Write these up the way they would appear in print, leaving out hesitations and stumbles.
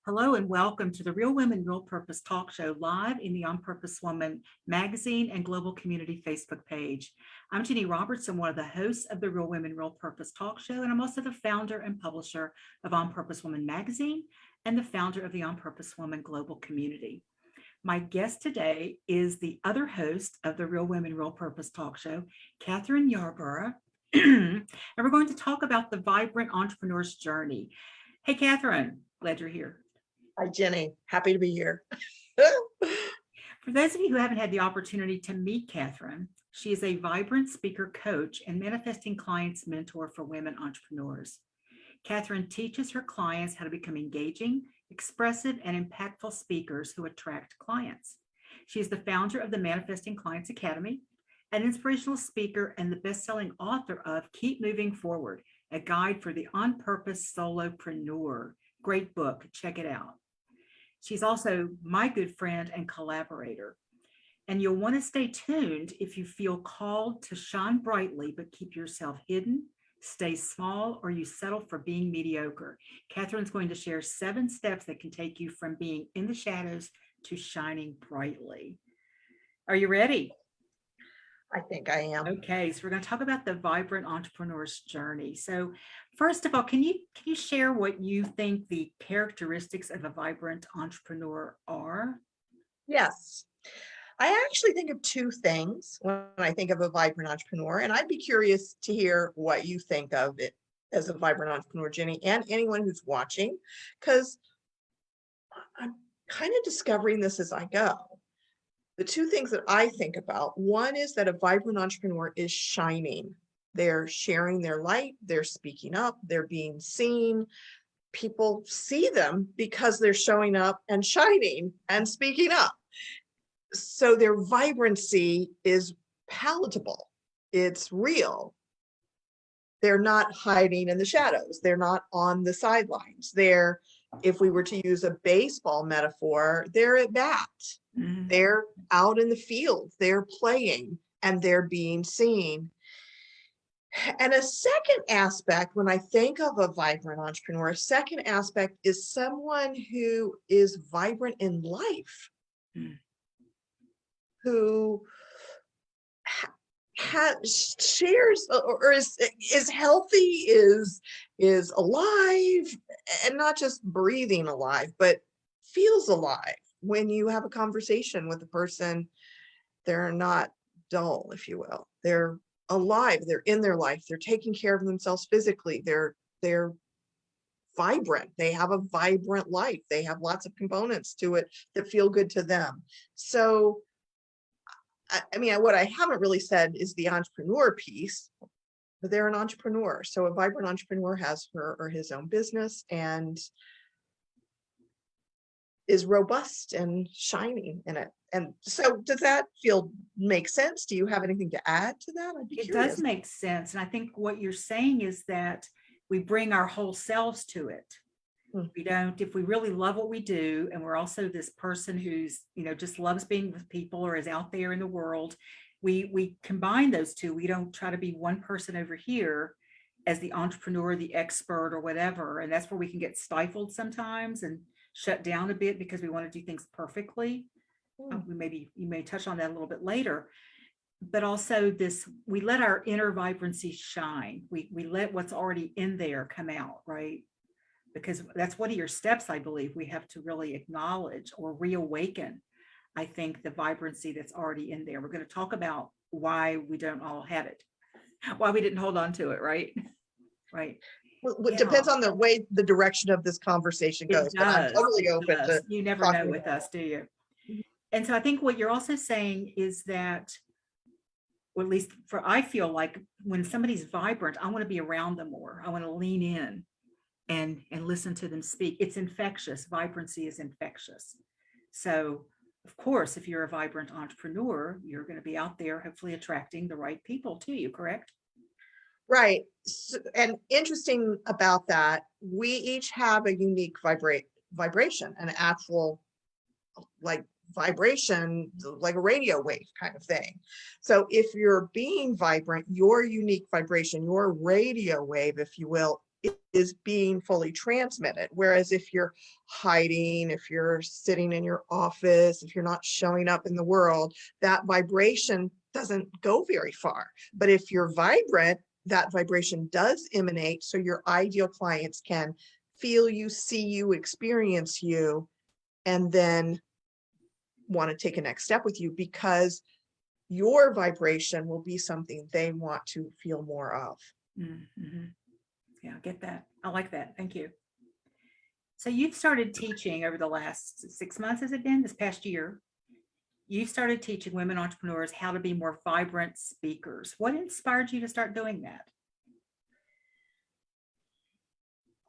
Hello and welcome to the Real Women, Real Purpose talk show live in the On Purpose Woman magazine and global community Facebook page. I'm Jenny Robertson, one of the hosts of the Real Women, Real Purpose talk show, and I'm also the founder and publisher of On Purpose Woman magazine and the founder of the On Purpose Woman global community. My guest today is the other host of the Real Women, Real Purpose talk show, Kathryn Yarborough, and we're going to talk about the vibrant entrepreneur's journey. Hey, Kathryn, glad you're here. Hi, Jenny. Happy to be here. For those of you who haven't had the opportunity to meet Kathryn, she is a vibrant speaker coach and manifesting clients mentor for women entrepreneurs. Kathryn teaches her clients how to become engaging, expressive, and impactful speakers who attract clients. She is the founder of the Manifesting Clients Academy, an inspirational speaker, and the best-selling author of Keep Moving Forward, a guide for the on-purpose solopreneur. Great book. Check it out. She's also my good friend and collaborator. And you'll want to stay tuned if you feel called to shine brightly, but keep yourself hidden, stay small, or you settle for being mediocre. Kathryn's going to share 7 steps that can take you from being in the shadows to shining brightly. Are you ready? I think I am. Okay, so we're going to talk about the vibrant entrepreneur's journey. So first of all, can you share what you think the characteristics of a vibrant entrepreneur are? Yes. I actually think of 2 things when I think of a vibrant entrepreneur, and I'd be curious to hear what you think of it as a vibrant entrepreneur, Jenny, and anyone who's watching, because I'm kind of discovering this as I go. The 2 things that I think about, one is that a vibrant entrepreneur is shining. They're sharing their light, they're speaking up, they're being seen. People see them because they're showing up and shining and speaking up. So their vibrancy is palatable. It's real. They're not hiding in the shadows. They're not on the sidelines. They're, if we were to use a baseball metaphor, they're at bat. Mm-hmm. They're out in the field. They're playing and they're being seen. And a second aspect, when I think of a vibrant entrepreneur, a second aspect is someone who is vibrant in life, who shares or is healthy, is alive, and not just breathing alive, but feels alive. When you have a conversation with a person, they're not dull, if you will. They're alive. They're in their life. They're taking care of themselves physically. They're vibrant. They have a vibrant life. They have lots of components to it that feel good to them. So, I mean, what I haven't really said is the entrepreneur piece, but they're an entrepreneur. So a vibrant entrepreneur has her or his own business and is robust and shining in it. And so does that make sense? Do you have anything to add to that? I'd be curious. Does make sense. And I think what you're saying is that we bring our whole selves to it. We don't, if we really love what we do, and we're also this person who's, just loves being with people or is out there in the world, we combine those 2. We don't try to be one person over here as the entrepreneur, the expert or whatever. And that's where we can get stifled sometimes and shut down a bit because we want to do things perfectly. You may touch on that a little bit later, but also we let our inner vibrancy shine. We let what's already in there come out, right? Because that's one of your steps, I believe. We have to really acknowledge or reawaken, I think, the vibrancy that's already in there. We're going to talk about why we don't all have it, why we didn't hold on to it, right? Right. Well, it depends on the direction of this conversation goes, but I'm totally open to. You never know with us, do you? And so I think what you're also saying is that, or at least I feel like when somebody's vibrant, I want to be around them more. I want to lean in and listen to them speak. It's infectious. Vibrancy is infectious. So of course, if you're a vibrant entrepreneur, you're going to be out there hopefully attracting the right people to you, correct? Right. So, and interesting about that, we each have a unique vibration, an actual vibration, like a radio wave kind of thing. So if you're being vibrant, your unique vibration, your radio wave, if you will, is being fully transmitted. Whereas if you're hiding, if you're sitting in your office, if you're not showing up in the world, that vibration doesn't go very far. But if you're vibrant, that vibration does emanate, so your ideal clients can feel you, see you, experience you, and then want to take a next step with you, because your vibration will be something they want to feel more of. Mm-hmm. Yeah, I get that. I like that. Thank you. So you've started teaching over the last 6 months, has it been? This past year? You started teaching women entrepreneurs how to be more vibrant speakers. What inspired you to start doing that?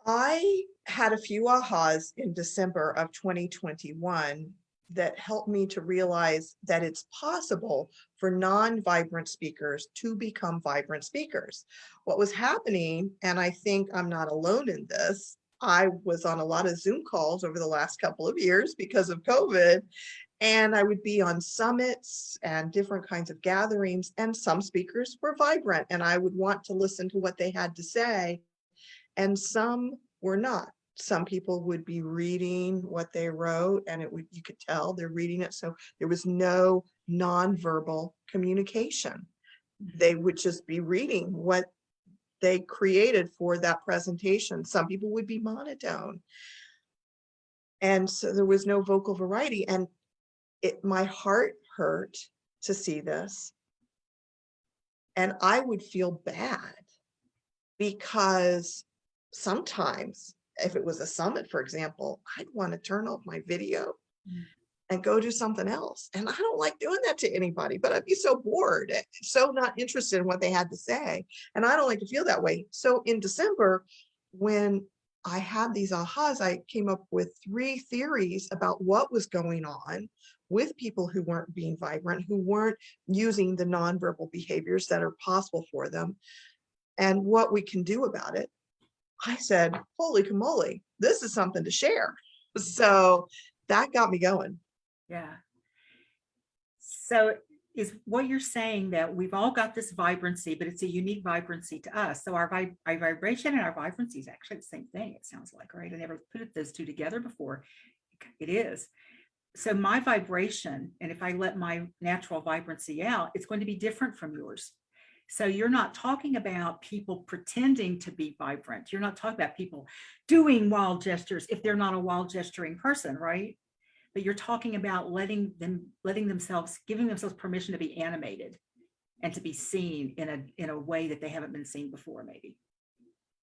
I had a few ahas in December of 2021 that helped me to realize that it's possible for non-vibrant speakers to become vibrant speakers. What was happening, and I think I'm not alone in this, I was on a lot of Zoom calls over the last couple of years because of COVID, and I would be on summits and different kinds of gatherings, and some speakers were vibrant, and I would want to listen to what they had to say, and some were not. Some people would be reading what they wrote, and you could tell they're reading it. So there was no nonverbal communication. They would just be reading what they created for that presentation. Some people would be monotone. And so there was no vocal variety. And my heart hurt to see this. And I would feel bad, because sometimes if it was a summit, for example, I'd want to turn off my video and go do something else. And I don't like doing that to anybody, but I'd be so bored, so not interested in what they had to say. And I don't like to feel that way. So in December, when I had these ahas, I came up with 3 theories about what was going on with people who weren't being vibrant, who weren't using the nonverbal behaviors that are possible for them, and what we can do about it. I said, holy camole, this is something to share. So that got me going. Yeah. So is what you're saying that we've all got this vibrancy, but it's a unique vibrancy to us. So our vibration and our vibrancy is actually the same thing, it sounds like, right? I never put those two together before. It is. So my vibration, and if I let my natural vibrancy out, it's going to be different from yours. So you're not talking about people pretending to be vibrant. You're not talking about people doing wild gestures if they're not a wild gesturing person, right? But you're talking about letting themselves, giving themselves permission to be animated and to be seen in a way that they haven't been seen before, maybe.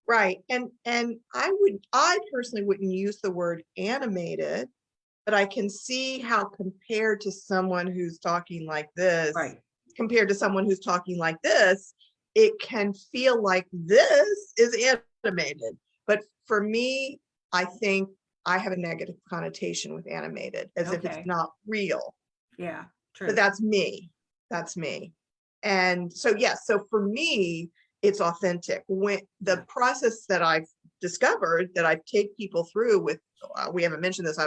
Right. And I personally wouldn't use the word animated, but I can see how compared to someone who's talking like this, Right. compared to someone who's talking like this, it can feel like this is animated. But for me, I think I have a negative connotation with animated, as if it's not real. Yeah, true. But that's me. That's me. And so, yes, so for me, it's authentic. When the process that I've discovered that I take people through with, we haven't mentioned this,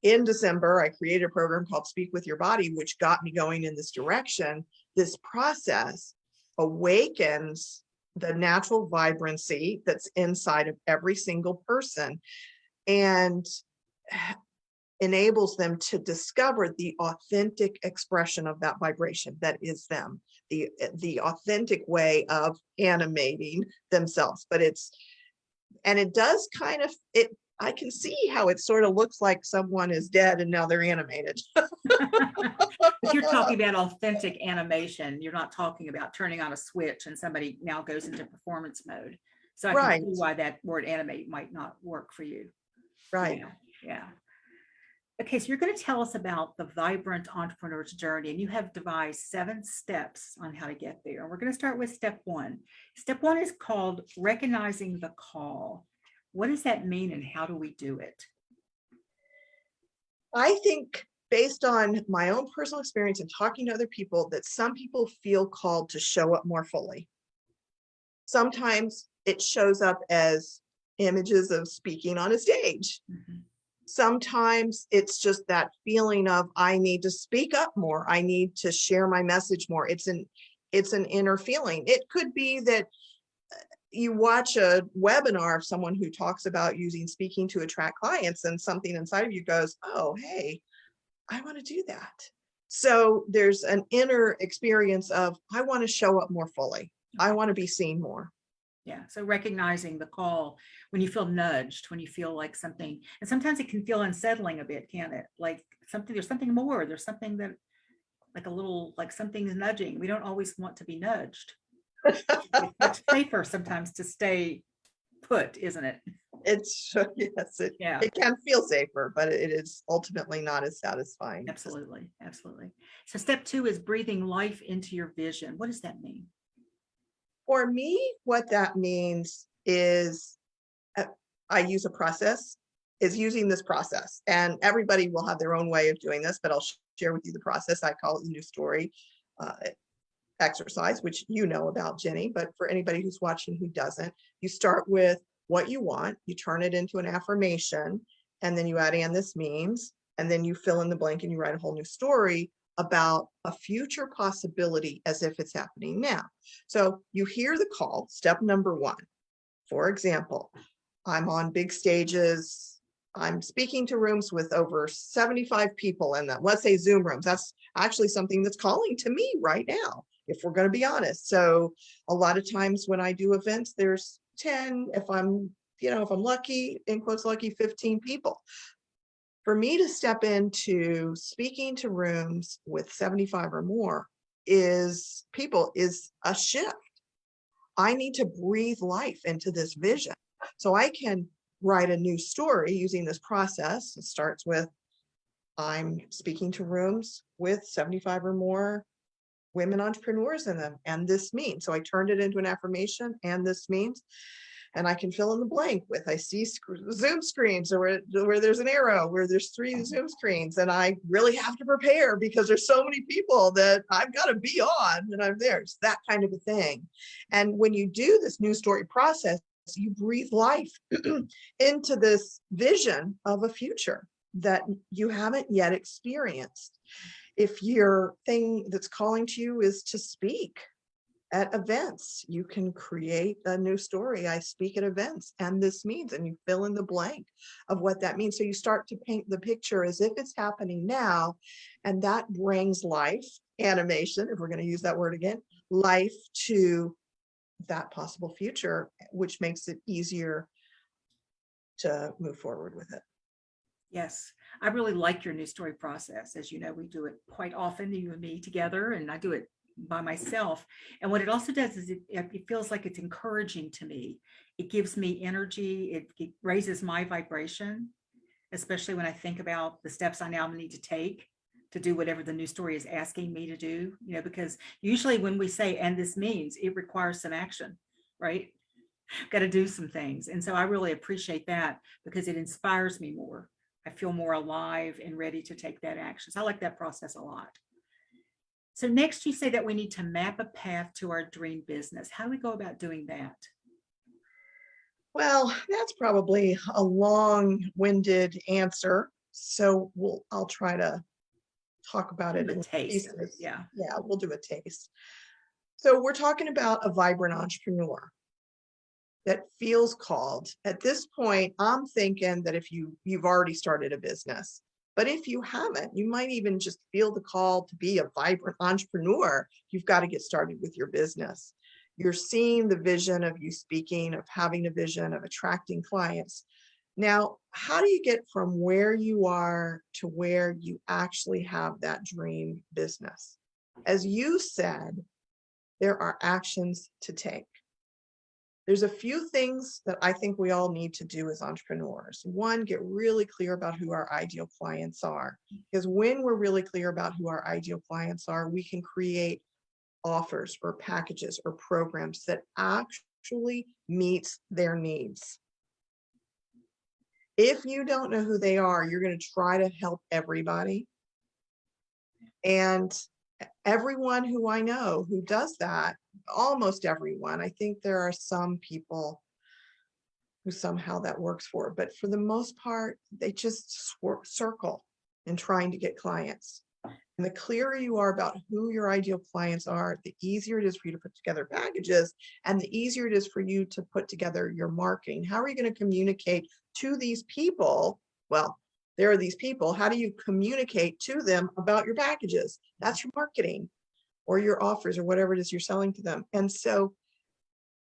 in December, I created a program called Speak with Your Body, which got me going in this direction. This process awakens the natural vibrancy that's inside of every single person and enables them to discover the authentic expression of that vibration that is them, the authentic way of animating themselves. But it does kind of, I can see how it sort of looks like someone is dead and now they're animated. But you're talking about authentic animation. You're not talking about turning on a switch and somebody now goes into performance mode. So I can see why that word animate might not work for you. Right. Yeah. Okay, so you're going to tell us about the vibrant entrepreneur's journey, and you have devised 7 steps on how to get there. And we're going to start with step 1. Step 1 is called recognizing the call. What does that mean, and how do we do it? I think, based on my own personal experience and talking to other people, that some people feel called to show up more fully. Sometimes it shows up as images of speaking on a stage. Mm-hmm. Sometimes it's just that feeling of, I need to speak up more. I need to share my message more. It's an inner feeling. It could be that you watch a webinar of someone who talks about using speaking to attract clients, and something inside of you goes, oh, hey, I want to do that. So there's an inner experience of, I want to show up more fully. I want to be seen more. Yeah. So recognizing the call when you feel nudged, when you feel like something, and sometimes it can feel unsettling a bit, can't it? Like something, there's something more, there's something that like a little, like something's nudging. We don't always want to be nudged. It's much safer sometimes to stay put, isn't it? It's yes, Yeah, it can feel safer, but it is ultimately not as satisfying. absolutely. Absolutely. So step 2 is breathing life into your vision. What does that mean? For me, what that means is I use a process, is using this process, and everybody will have their own way of doing this, but I'll share with you the process. I call it the new story uh, exercise, which you know about, Jenny, but for anybody who's watching who doesn't, you start with what you want, you turn it into an affirmation, and then you add and this means, and then you fill in the blank and you write a whole new story about a future possibility as if it's happening now. So you hear the call, step number 1. For example, I'm on big stages. I'm speaking to rooms with over 75 people in them. Let's say Zoom rooms. That's actually something that's calling to me right now, if we're going to be honest. So a lot of times when I do events, there's 10, if I'm lucky, in quotes, lucky, 15 people. For me to step into speaking to rooms with 75 or more is a shift. I need to breathe life into this vision. So I can write a new story using this process. It starts with, I'm speaking to rooms with 75 or more women entrepreneurs in them, and this means. So I turned it into an affirmation, and this means, and I can fill in the blank with, I see Zoom screens, or where there's an arrow, where there's 3 Zoom screens, and I really have to prepare because there's so many people that I've got to be on, and I'm there. It's that kind of a thing. And when you do this new story process, you breathe life into this vision of a future that you haven't yet experienced. If your thing that's calling to you is to speak at events, you can create a new story. I speak at events, and this means, and you fill in the blank of what that means. So you start to paint the picture as if it's happening now, and that brings life, animation, if we're going to use that word again, life to that possible future, which makes it easier to move forward with it. Yes, I really like your new story process. As you know, we do it quite often, you and me together, and I do it by myself. And what it also does is it feels like it's encouraging to me. It gives me energy. It raises my vibration, especially when I think about the steps I now need to take to do whatever the new story is asking me to do, because usually when we say, and this means, it requires some action, right? Got to do some things. And so I really appreciate that because it inspires me more. I feel more alive and ready to take that action. So I like that process a lot. So next you say that we need to map a path to our dream business. How do we go about doing that? Well, that's probably a long-winded answer. So I'll try to talk about it in taste of it. pieces. Yeah. Yeah, we'll do a taste. So we're talking about a vibrant entrepreneur that feels called. At this point, I'm thinking that if you've already started a business, but if you haven't, you might even just feel the call to be a vibrant entrepreneur. You've got to get started with your business. You're seeing the vision of you speaking, of having a vision, of attracting clients. Now, how do you get from where you are to where you actually have that dream business? As you said, there are actions to take. There's a few things that I think we all need to do as entrepreneurs. One, get really clear about who our ideal clients are. Because when we're really clear about who our ideal clients are, we can create offers or packages or programs that actually meets their needs. If you don't know who they are, you're going to try to help everybody. And everyone who I know who does that, almost everyone, I think there are some people who somehow that works for, but for the most part, they just circle in trying to get clients. And the clearer you are about who your ideal clients are, the easier it is for you to put together packages, and the easier it is for you to put together your marketing. How are you going to communicate to these people? Well, there are these people. How do you communicate to them about your packages? That's your marketing or your offers or whatever it is you're selling to them. And so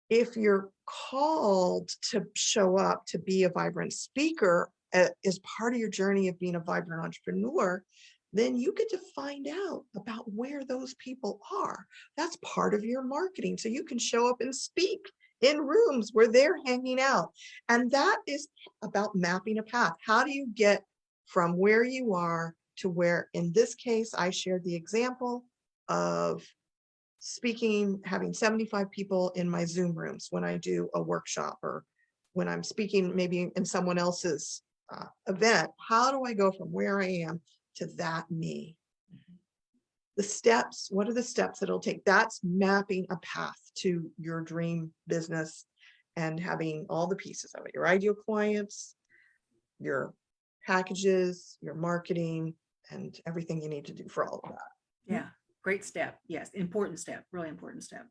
if you're called to show up to be a vibrant speaker as part of your journey of being a vibrant entrepreneur, then you get to find out about where those people are. That's part of your marketing. So you can show up and speak in rooms where they're hanging out. And that is about mapping a path. How do you get from where you are to where, in this case, I shared the example of speaking, having 75 people in my Zoom rooms when I do a workshop or when I'm speaking maybe in someone else's event. How do I go from where I am to that me? The steps, what are the steps that it'll take? That's mapping a path to your dream business and having all the pieces of it, your ideal clients, your packages, your marketing, and everything you need to do for all of that. Yeah, great step. Yes, important step, really important step.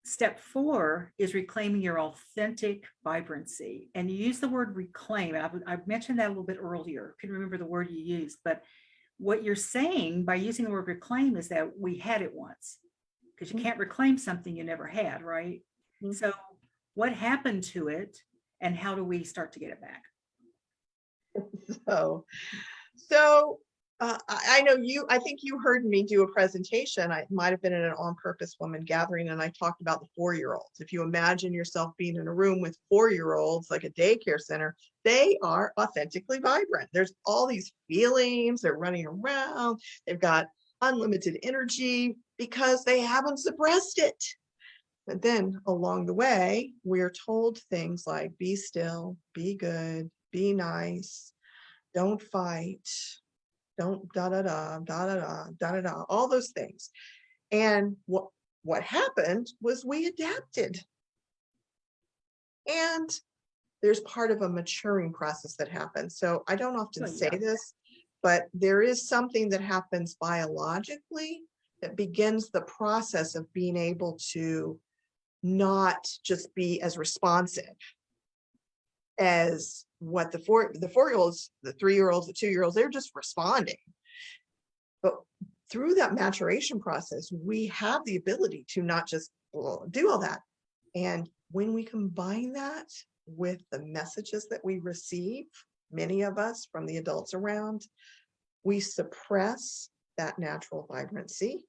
Step 4 is reclaiming your authentic vibrancy. And you use the word reclaim. And I've mentioned that a little bit earlier. I couldn't remember the word you used, but what you're saying by using the word reclaim is that we had it once, because you can't reclaim something you never had, right? Mhm. So what happened to it and how do we start to get it back? I know I think you heard me do a presentation. I might have been in an on-purpose woman gathering, and I talked about the 4-year-olds. If you imagine yourself being in a room with 4-year-olds, like a daycare center, they are authentically vibrant. There's all these feelings, they're running around, they've got unlimited energy because they haven't suppressed it. But then along the way, we're told things like, be still, be good, be nice, don't fight, don't da da da da da da da da da, all those things. And what happened was we adapted. And there's part of a maturing process that happens. So I don't often Oh, say yeah. this, but there is something that happens biologically that begins the process of being able to not just be as responsive as what the 4-year-olds, the 3-year-olds, the 2-year-olds, they're just responding. But through that maturation process, we have the ability to not just do all that. And when we combine that with the messages that we receive, many of us from the adults around, we suppress that natural vibrancy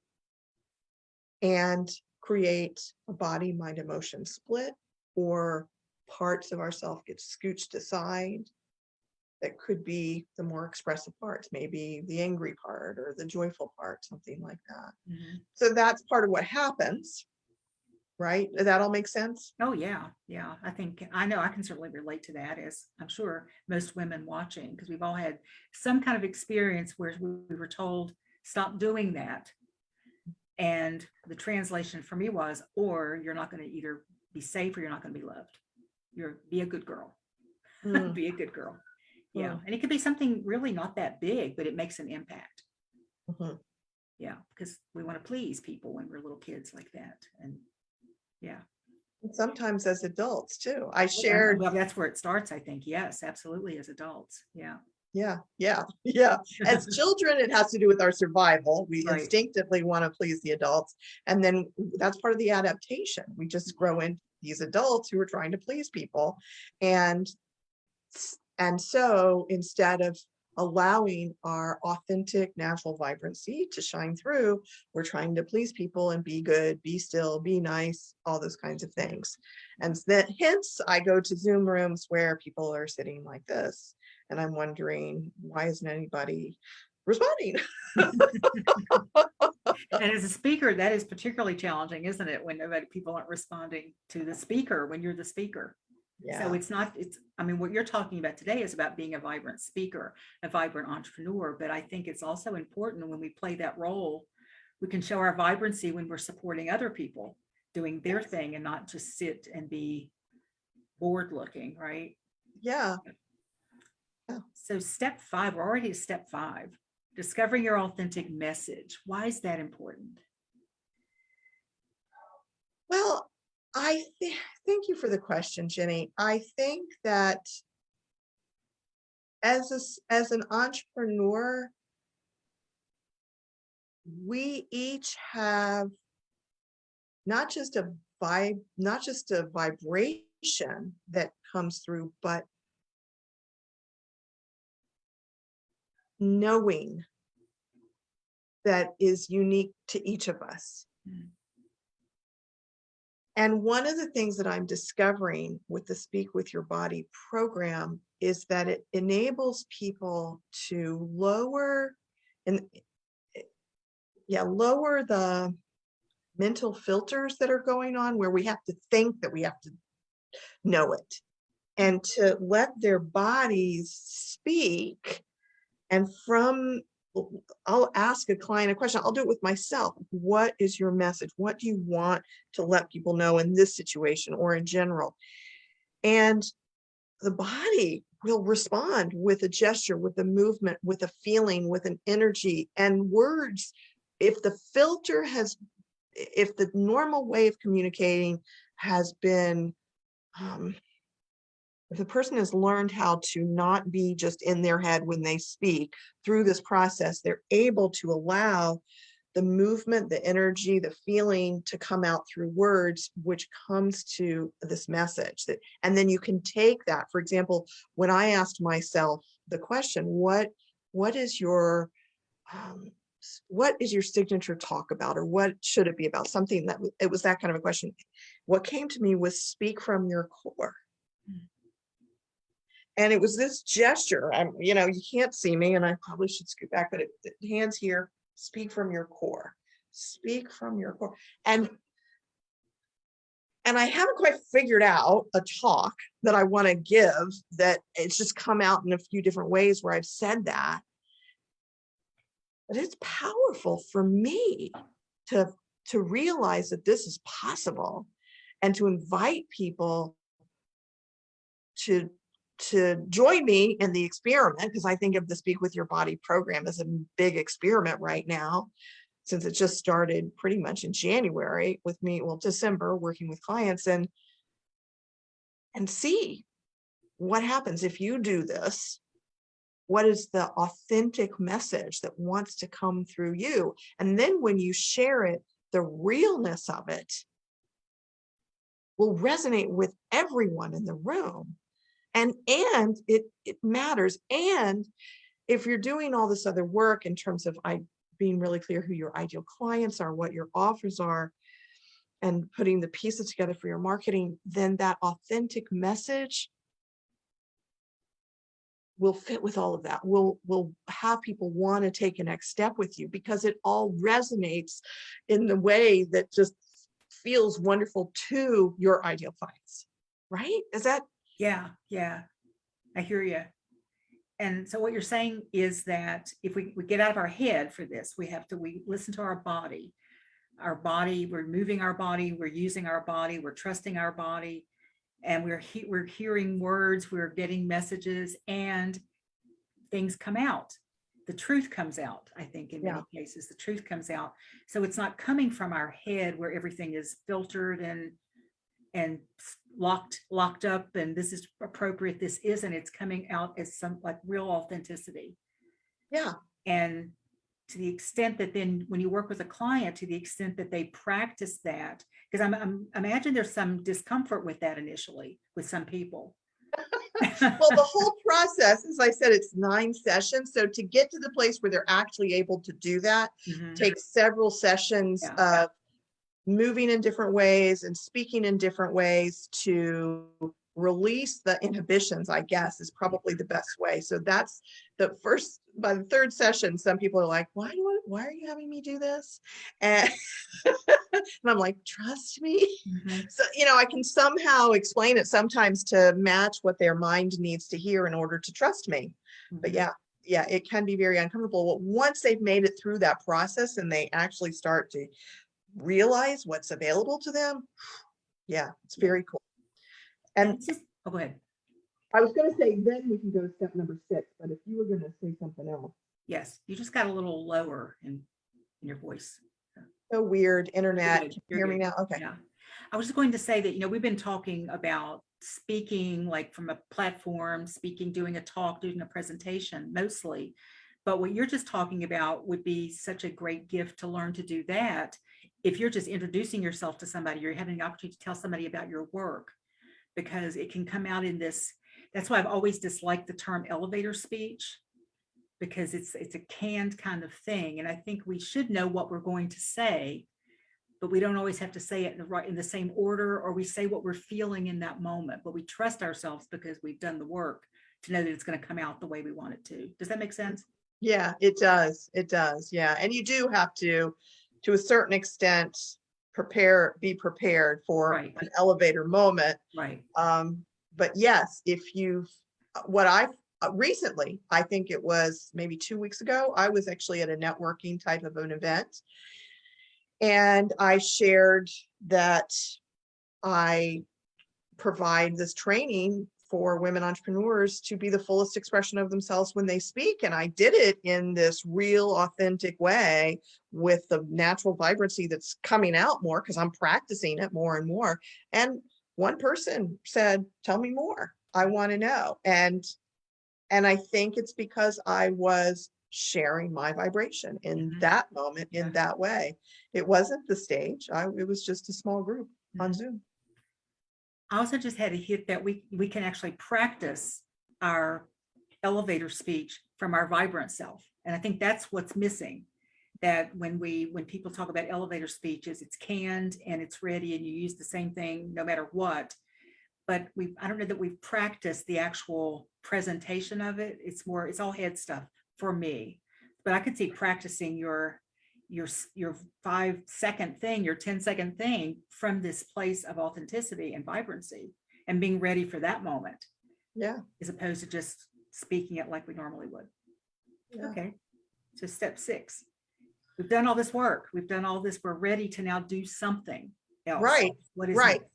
and create a body, mind, emotion split, or parts of ourself get scooched aside that could be the more expressive parts, maybe the angry part or the joyful part, something like that. Mm-hmm. So that's part of what happens, right? Does that all make sense? Oh, yeah. Yeah. I know I can certainly relate to that, as I'm sure most women watching, because we've all had some kind of experience where we were told, stop doing that. And the translation for me was, or you're not going to either be safe or you're not going to be loved. Be a good girl. Mm, Be a good girl. Yeah. mm, And it could be something really not that big, but it makes an impact. mhm. Yeah. Because we want to please people when we're little kids like that. And yeah. And sometimes as adults too. I And shared, well, that's where it starts, I think. Yes, absolutely. As adults. Yeah. yeah. As children, it has to do with our survival. We Right. instinctively want to please the adults. And then that's part of the adaptation. We just grow into these adults who are trying to please people. And so instead of allowing our authentic natural vibrancy to shine through, we're trying to please people and be good, be still, be nice, all those kinds of things. And that hence I go to Zoom rooms where people are sitting like this, and I'm wondering, why isn't anybody responding? And as a speaker, that is particularly challenging, isn't it? When people aren't responding to the speaker when you're the speaker. So I mean, what you're talking about today is about being a vibrant speaker, a vibrant entrepreneur. But I think it's also important when we play that role, we can show our vibrancy when we're supporting other people doing their thing and not just sit and be bored looking, right? Yeah. So step 5, we're already at step 5. discovering your authentic message. Why is that important? Well, thank you for the question, Jenny. I think that as an entrepreneur, we each have not just not just a vibration that comes through, but knowing that is unique to each of us. Mm. And one of the things that I'm discovering with the Speak with Your Body program is that it enables people to lower and lower the mental filters that are going on where we have to think that we have to know it, and to let their bodies speak. And I'll ask a client a question. I'll do it with myself. What is your message? What do you want to let people know in this situation or in general? And the body will respond with a gesture, with a movement, with a feeling, with an energy, and words. If the normal way of communicating has been, if the person has learned how to not be just in their head when they speak, through this process, they're able to allow the movement, the energy, the feeling to come out through words, which comes to this message. And then you can take that. For example, when I asked myself the question, what is your signature talk about, or what should it be about? Something that it was that kind of a question. What came to me was speak from your core. And it was this gesture. You can't see me, and I probably should scoot back, but the hands here, speak from your core, speak from your core. And I haven't quite figured out a talk that I want to give that it's just come out in a few different ways where I've said that. But it's powerful for me to realize that this is possible, and to invite people to join me in the experiment, because I think of the Speak with Your Body program as a big experiment right now, since it just started pretty much in January with me, December, working with clients, and see what happens if you do this. What is the authentic message that wants to come through you? And then when you share it, the realness of it will resonate with everyone in the room. And it matters. And if you're doing all this other work in terms of being really clear who your ideal clients are, what your offers are, and putting the pieces together for your marketing, then that authentic message will fit with all of that. Will have people want to take a next step with you, because it all resonates in the way that just feels wonderful to your ideal clients, right? Is that? Yeah, I hear you. And so what you're saying is that if we get out of our head for this, we listen to our body, we're moving our body, we're using our body, we're trusting our body, and we're hearing words, we're getting messages, and things come out. The truth comes out. I think in many cases, the truth comes out. So it's not coming from our head where everything is filtered and locked up, and this is appropriate, this isn't. It's coming out as some like real authenticity. Yeah. And to the extent that then when you work with a client, to the extent that they practice that, because I'm imagine there's some discomfort with that initially with some people. Well, the whole process, as I said, it's 9 sessions. So to get to the place where they're actually able to do that, takes several sessions of moving in different ways and speaking in different ways to release the inhibitions, I guess, is probably the best way. So that's by the 3rd session, some people are like, why are you having me do this? And, and I'm like, trust me. So, I can somehow explain it sometimes to match what their mind needs to hear in order to trust me. But yeah, it can be very uncomfortable. But once they've made it through that process and they actually start to realize what's available to them, it's very cool. And go ahead. I was going to say, then we can go to step number 6, but if you were going to say something else. Yes, you just got a little lower in your voice. So weird, internet. Good. Can you You're hear me good. now? Okay. Yeah. I was just going to say that, we've been talking about speaking like from a platform, speaking, doing a talk, doing a presentation mostly. But what you're just talking about would be such a great gift to learn to do that. If you're just introducing yourself to somebody, you're having the opportunity to tell somebody about your work, because it can come out in this. That's why I've always disliked the term elevator speech, because it's a canned kind of thing. And I think we should know what we're going to say, but we don't always have to say it in the same order, or we say what we're feeling in that moment, but we trust ourselves because we've done the work to know that it's going to come out the way we want it to. Does that make sense? Yeah, it does. It does. Yeah. And you do have to a certain extent, be prepared for Right. an elevator moment. Right. But yes, if you've, what I've recently, I think it was maybe 2 weeks ago, I was actually at a networking type of an event. And I shared that I provide this training for women entrepreneurs to be the fullest expression of themselves when they speak. And I did it in this real, authentic way with the natural vibrancy that's coming out more because I'm practicing it more and more. And one person said, "Tell me more. I want to know." And I think it's because I was sharing my vibration in that moment, in that way. It wasn't the stage. It was just a small group on Zoom. I also just had to hit that we can actually practice our elevator speech from our vibrant self. And I think that's what's missing. That when people talk about elevator speeches, it's canned and it's ready and you use the same thing no matter what. But I don't know that we've practiced the actual presentation of it. It's all head stuff for me. But I could see practicing your 5-second thing, your 10-second thing from this place of authenticity and vibrancy and being ready for that moment. Yeah. As opposed to just speaking it like we normally would. Yeah. Okay. So step 6. We've done all this work. We've done all this. We're ready to now do something else. Right. What is right. next?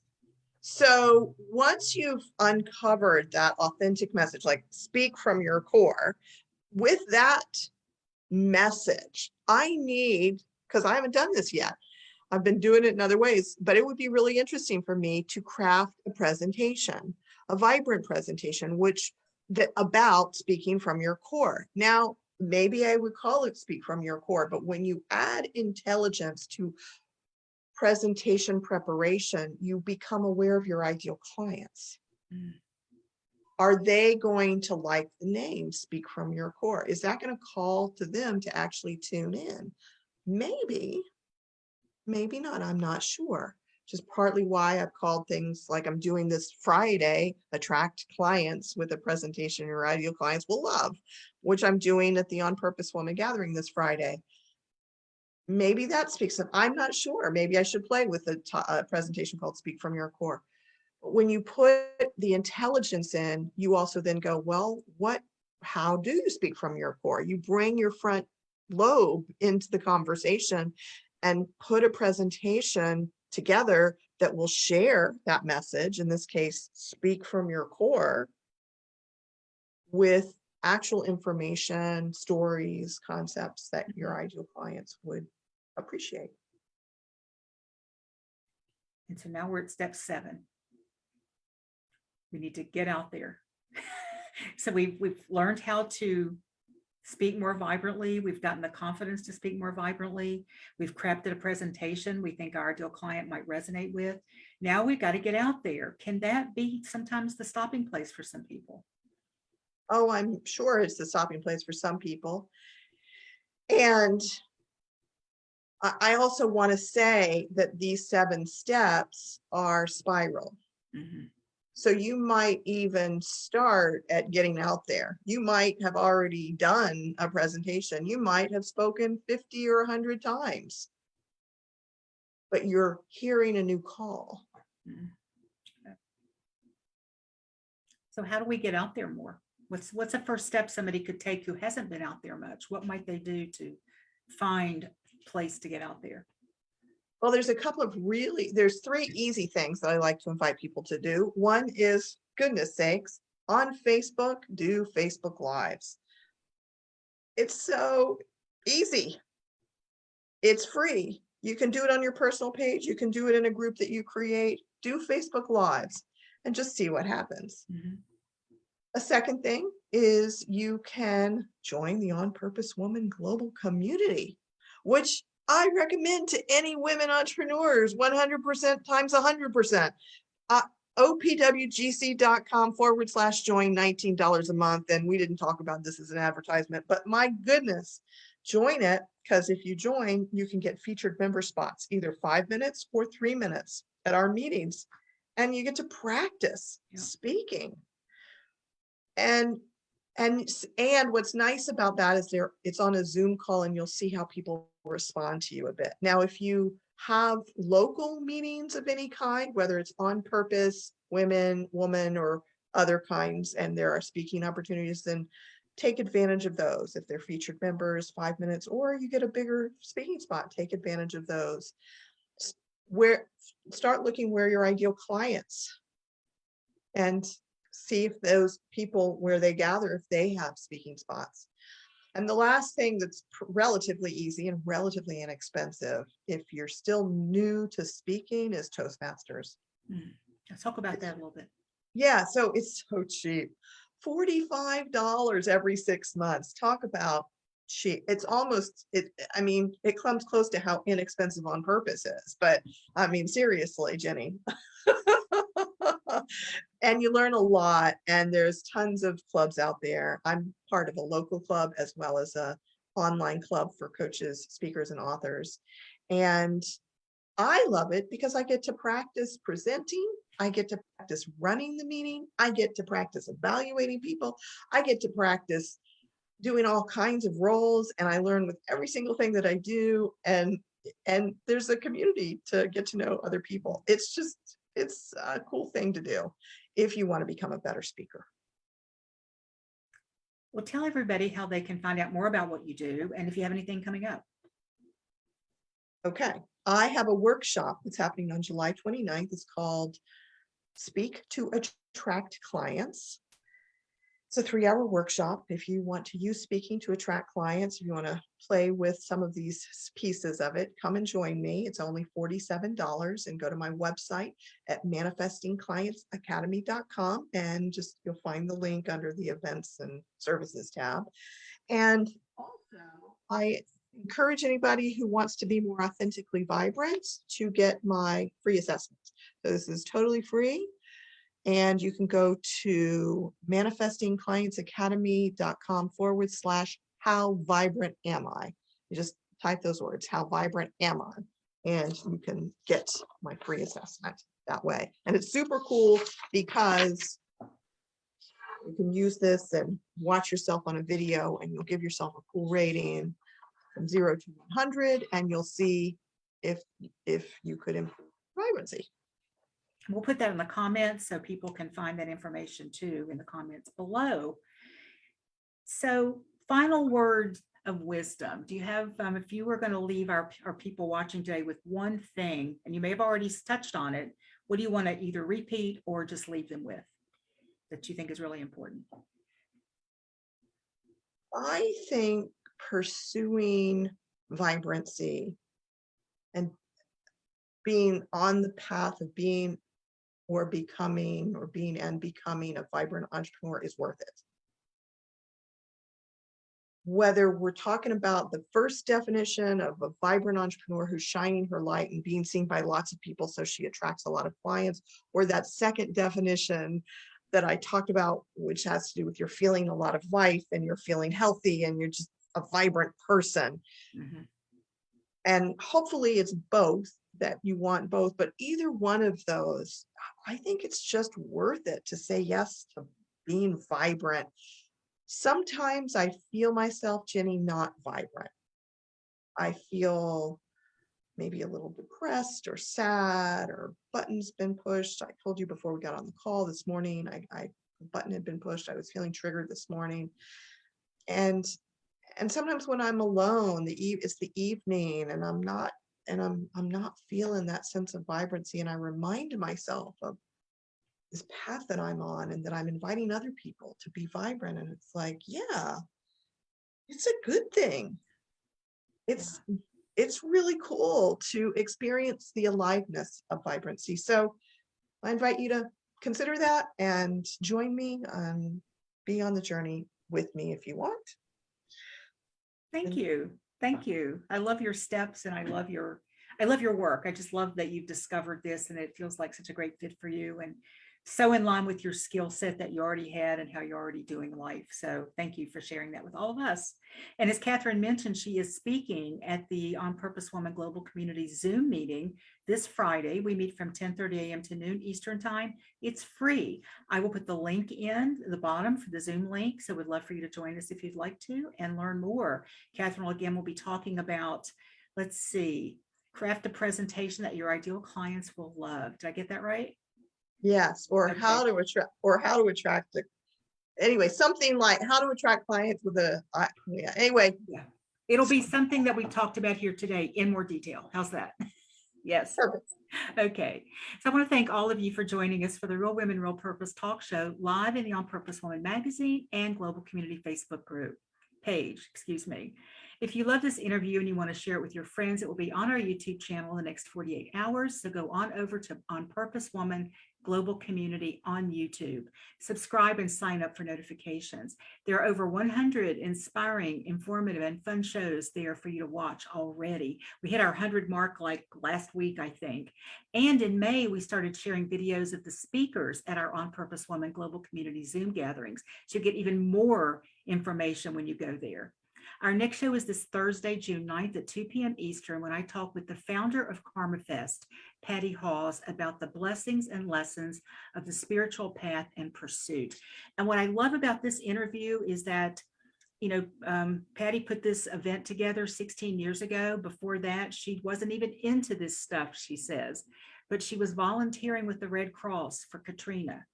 So once you've uncovered that authentic message, like speak from your core, with that message, because I haven't done this yet, I've been doing it in other ways, but it would be really interesting for me to craft a presentation, a vibrant presentation, about speaking from your core. Now, maybe I would call it speak from your core, but when you add intelligence to presentation preparation, you become aware of your ideal clients. Are they going to like the name speak from your core? Is that going to call to them to actually tune in? Maybe not. I'm not sure. Which is partly why I've called things like I'm doing this Friday, attract clients with a presentation your ideal clients will love, which I'm doing at the On Purpose Woman Gathering this Friday. Maybe that speaks of, I'm not sure. Maybe I should play with a presentation called Speak from Your Core. But when you put the intelligence in, you also then go, well, how do you speak from your core? You bring your front lobe into the conversation and put a presentation together that will share that message, in this case, speak from your core, with actual information, stories, concepts that your ideal clients would appreciate. And so now we're at step 7. We need to get out there. So we've learned how to speak more vibrantly. We've gotten the confidence to speak more vibrantly. We've crafted a presentation we think our ideal client might resonate with. Now we've got to get out there. Can that be sometimes the stopping place for some people? Oh, I'm sure it's the stopping place for some people. And I also want to say that these 7 steps are spiral. So you might even start at getting out there. You might have already done a presentation. You might have spoken 50 or 100 times, but you're hearing a new call. So how do we get out there more? What's a first step somebody could take who hasn't been out there much? What might they do to find a place to get out there? Well, there's 3 easy things that I like to invite people to do. One is, goodness sakes, On Facebook, do Facebook Lives. It's so easy. It's free. You can do it on your personal page. You can do it in a group that you create. Do Facebook Lives and just see what happens. Mhm. A second thing is you can join the On Purpose Woman Global Community, which I recommend to any women entrepreneurs 100% times 100%. opwgc.com/join, $19 a month. And we didn't talk about this as an advertisement, but my goodness, join it, because if you join, you can get featured member spots, either 5 minutes or 3 minutes at our meetings, and you get to practice Yeah. speaking. And what's nice about that is it's on a Zoom call, and you'll see how people respond to you a bit. Now, if you have local meetings of any kind, whether it's On Purpose, woman, or other kinds, and there are speaking opportunities, then take advantage of those. If they're featured members, 5 minutes, or you get a bigger speaking spot, take advantage of those. Start looking where your ideal clients, and see if those people where they gather, if they have speaking spots. And the last thing that's relatively easy and relatively inexpensive, if you're still new to speaking, is Toastmasters. Let's talk about that a little bit. Yeah, so it's so cheap. $45 every 6 months. Talk about cheap. It's almost, I mean, it comes close to how inexpensive On Purpose is, but I mean, seriously, Jenny. And you learn a lot, and there's tons of clubs out there. I'm part of a local club as well as a online club for coaches, speakers, and authors. And I love it because I get to practice presenting. I get to practice running the meeting. I get to practice evaluating people. I get to practice doing all kinds of roles, and I learn with every single thing that I do. And there's a community to get to know other people. It's a cool thing to do if you want to become a better speaker. Well, tell everybody how they can find out more about what you do, and if you have anything coming up. Okay. I have a workshop that's happening on July 29th. It's called Speak to Attract Clients. It's a 3-hour workshop. If you want to use speaking to attract clients, if you want to play with some of these pieces of it, come and join me. It's only $47, and go to my website at manifestingclientsacademy.com, and you'll find the link under the events and services tab. And also, I encourage anybody who wants to be more authentically vibrant to get my free assessment. So this is totally free. And you can go to manifestingclientsacademy.com/how vibrant am I. You just type those words, how vibrant am I? And you can get my free assessment that way. And it's super cool because you can use this and watch yourself on a video, and you'll give yourself a cool rating from 0 to 100, and you'll see if you could improve vibrancy. We'll put that in the comments so people can find that information too in the comments below. So, final words of wisdom. Do you have, if you were going to leave our people watching today with one thing, and you may have already touched on it, what do you want to either repeat or just leave them with that you think is really important? I think pursuing vibrancy and being on the path of being or becoming a vibrant entrepreneur is worth it. Whether we're talking about the first definition of a vibrant entrepreneur who's shining her light and being seen by lots of people so she attracts a lot of clients, or that second definition that I talked about, which has to do with you're feeling a lot of life and you're feeling healthy and you're just a vibrant person. Mm-hmm. And hopefully it's both, that you want both, but either one of those, I think it's just worth it to say yes to being vibrant. Sometimes I feel myself, Jenny, not vibrant. I feel maybe a little depressed or sad, or button's been pushed. I told you before we got on the call this morning, the button had been pushed. I was feeling triggered this morning. And sometimes when I'm alone, it's the evening, and I'm not feeling that sense of vibrancy, and I remind myself of this path that I'm on and that I'm inviting other people to be vibrant. And it's like, yeah, it's a good thing. It's really cool to experience the aliveness of vibrancy. So I invite you to consider that and join me and be on the journey with me if you want. Thank you. Thank you. I love your steps and I love your work. I just love that you've discovered this and it feels like such a great fit for you and so in line with your skill set that you already had and how you're already doing life. So thank you for sharing that with all of us. And as Kathryn mentioned, she is speaking at the On Purpose Woman Global Community Zoom meeting this Friday. We meet from 10:30 a.m. to noon Eastern time. It's free. I will put the link in the bottom for the Zoom link. So we'd love for you to join us if you'd like to and learn more. Kathryn again will be talking about, let's see, craft a presentation that your ideal clients will love. Did I get that right? Yes, or Okay. how to attract the, anyway, something like how to attract clients with a, yeah, anyway. Yeah. It'll be something that we talked about here today in more detail. How's that? Yes. Perfect. Okay. So I want to thank all of you for joining us for the Real Women, Real Purpose talk show live in the On Purpose Woman magazine and Global Community Facebook group page, excuse me. If you love this interview and you want to share it with your friends, it will be on our YouTube channel in the next 48 hours. So go on over to On Purpose Woman Global Community on YouTube. Subscribe and sign up for notifications. There are over 100 inspiring, informative, and fun shows there for you to watch already. We hit our 100 mark like last week, I think. And in May, we started sharing videos of the speakers at our On Purpose Woman Global Community Zoom gatherings. So you get even more information when you go there. Our next show is this Thursday, June 9th at 2 p.m. Eastern, when I talk with the founder of Karma Fest, Patty Hawes, about the blessings and lessons of the spiritual path and pursuit. And what I love about this interview is that, you know, Patty put this event together 16 years ago. Before that, she wasn't even into this stuff, she says, but she was volunteering with the Red Cross for Katrina.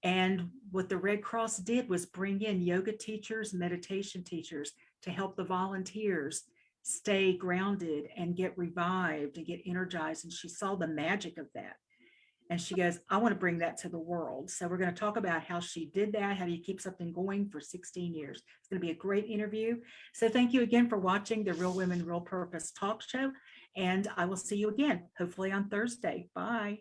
And what the Red Cross did was bring in yoga teachers, meditation teachers to help the volunteers stay grounded and get revived and get energized. And she saw the magic of that. And she goes, I want to bring that to the world. So we're going to talk about how she did that. How do you keep something going for 16 years? It's going to be a great interview. So thank you again for watching the Real Women, Real Purpose talk show. And I will see you again, hopefully on Thursday. Bye.